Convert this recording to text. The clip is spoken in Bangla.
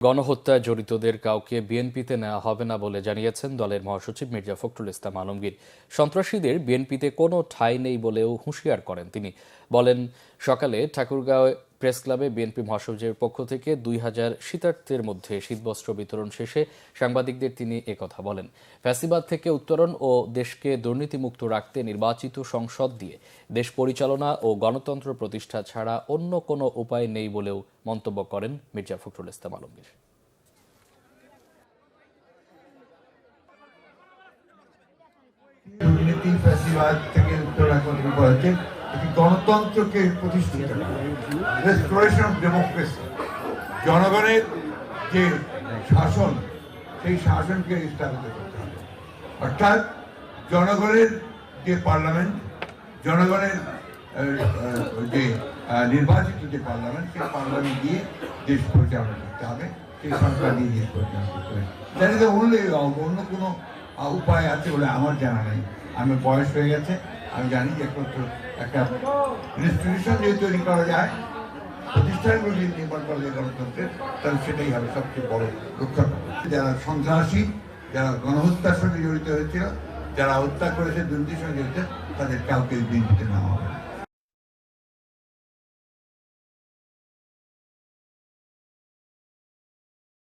গণহত্যায় জড়িতদের কাউকে বিএনপিতে নেওয়া হবে না বলে জানিয়েছেন দলের মহাসচিব মির্জা ফখরুল ইসলাম আলমগীর। সন্ত্রাসীদের বিএনপিতে কোনো ঠাঁই নেই বলেও হুঁশিয়ার করেন তিনি। বলেন, সকালে ঠাকুরগাঁও প্রেস ক্লাবে বিএনপি মহাসচিবের পক্ষ থেকে 2000 শীতার্থের মধ্যে শীতবস্ত্র বিতরণ শেষে সাংবাদিকদের তিনি একথা বলেন। ফ্যাসিবাদ থেকে উত্তরণ ও দেশকে দুর্নীতিমুক্ত রাখতে নির্বাচিত সংসদ দিয়ে দেশ পরিচালনা ও গণতন্ত্র প্রতিষ্ঠা ছাড়া অন্য কোনো উপায় নেই বলেও মন্তব্য করেন মির্জা ফখরুল ইসলাম আলমগীর। দুর্নীতি ফ্যাসিবাদ থেকে উত্তরণ করেছে গণতন্ত্রকে প্রতিষ্ঠিত রেস্টোরেশন অফ ডেমোক্রেসি, জনগণের যে শাসন সেই শাসনকে স্থাপিত করতে হবে। অর্থাৎ জনগণের যে পার্লামেন্ট, জনগণের যে নির্বাচিত যে পার্লামেন্ট, সেই পার্লামেন্ট দিয়ে দেশ পরিচালনা করতে হবে, সেই সরকার দিয়ে দেশ পরিচালনা করতে হবে। জানি অন্য কোনো উপায় আছে বলে আমার জানা নেই। আমার বয়স হয়ে গেছে, আমি জানি যে একটা ইনস্টিটিউশন যদি তৈরি করা যায়, প্রতিষ্ঠানগুলো যদি নির্মাণ করা যায় গণতন্ত্রের, তাহলে সেটাই হবে সবচেয়ে বড় রক্ষা। যারা সন্ত্রাসী, যারা গণহত্যার সঙ্গে জড়িত হয়েছিল, যারা হত্যা করেছে, দুর্নীতির সঙ্গে জড়িত, তাদের কাউকে বিএনপিতে নেওয়া হবে না।